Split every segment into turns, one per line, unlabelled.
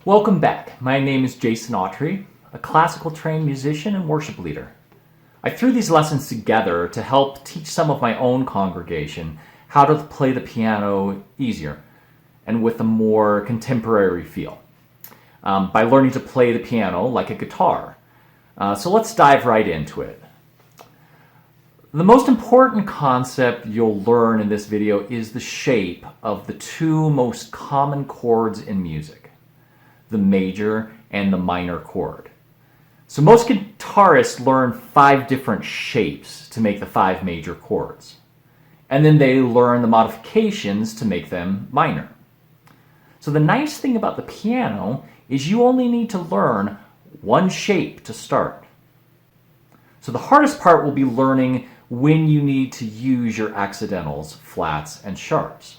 Welcome back. My name is Jason Autry, a classical trained musician and worship leader. I threw these lessons together to help teach some of my own congregation how to play the piano easier and with a more contemporary feel by learning to play the piano like a guitar. So let's dive right into it. The most important concept you'll learn in this video is the shape of the two most common chords in music, the major and the minor chord. So most guitarists learn 5 different shapes to make the 5 major chords. And then they learn the modifications to make them minor. So the nice thing about the piano is you only need to learn one shape to start. So the hardest part will be learning when you need to use your accidentals, flats, and sharps.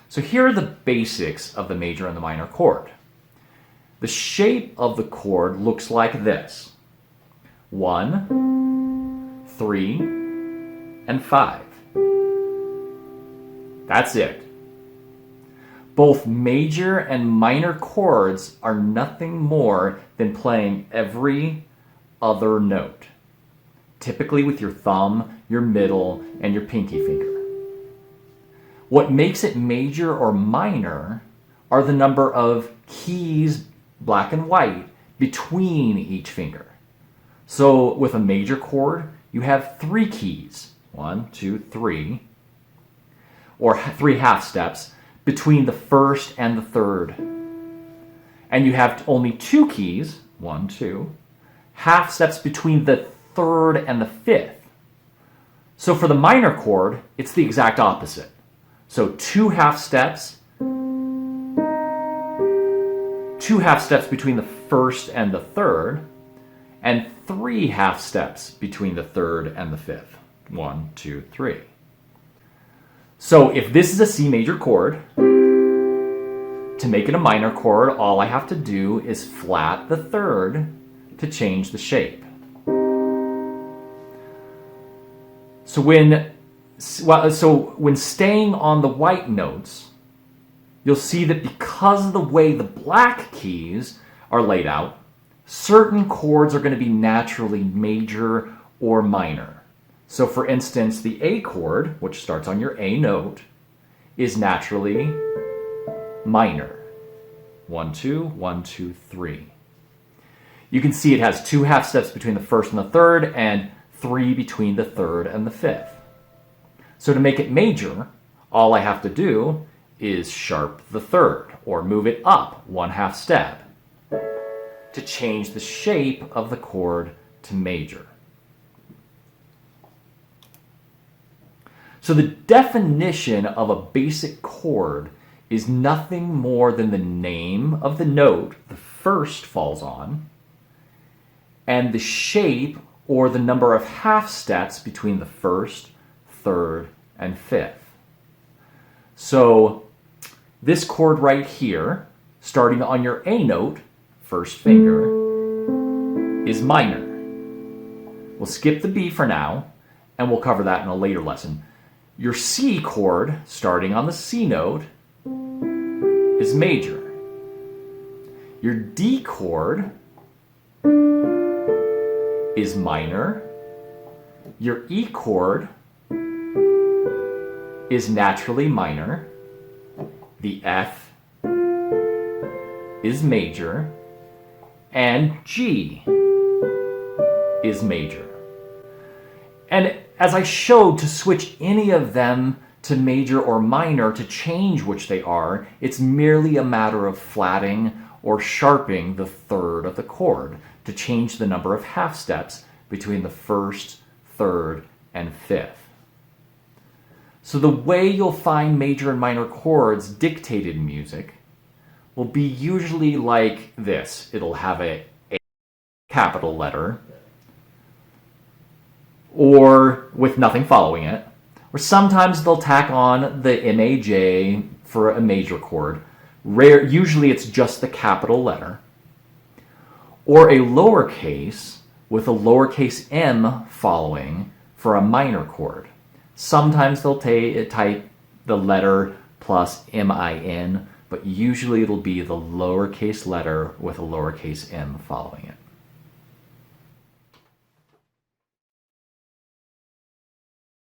So here are the basics of the major and the minor chord. The shape of the chord looks like this: 1, 3, and 5. That's it. Both major and minor chords are nothing more than playing every other note, typically with your thumb, your middle, and your pinky finger. What makes it major or minor are the number of keys, black and white, between each finger. So with a major chord, you have 3 keys, 1, 2, 3, or 3 half steps between the first and the third. And you have only 2 keys, 1, 2, half steps between the third and the fifth. So for the minor chord, it's the exact opposite. So 2 half steps between the first and the third, and 3 half steps between the third and the fifth. 1, 2, 3. So if this is a C major chord, to make it a minor chord, all I have to do is flat the third to change the shape. So when staying on the white notes, you'll see that because of the way the black keys are laid out, certain chords are going to be naturally major or minor. So for instance, the A chord, which starts on your A note, is naturally minor. 1, 2, 1, 2, 3. You can see it has 2 half steps between the first and the third, and 3 between the third and the fifth. So to make it major, all I have to do is sharp the third, or move it up 1 half step to change the shape of the chord to major. So the definition of a basic chord is nothing more than the name of the note the first falls on, and the shape or the number of half steps between the first, third, and fifth. So this chord right here, starting on your A note, first finger, is minor. We'll skip the B for now, and we'll cover that in a later lesson. Your C chord, starting on the C note, is major. Your D chord is minor. Your E chord is naturally minor. The F is major. And G is major. And as I showed, to switch any of them to major or minor, to change which they are, it's merely a matter of flatting or sharping the third of the chord to change the number of half steps between the first, third, and fifth. So the way you'll find major and minor chords dictated in music will be usually like this. It'll have a capital letter, or with nothing following it, or sometimes they'll tack on the MAJ for a major chord. Usually it's just the capital letter, or a lowercase with a lowercase m following for a minor chord. Sometimes they'll type the letter plus MIN but usually it'll be the lowercase letter with a lowercase m following it.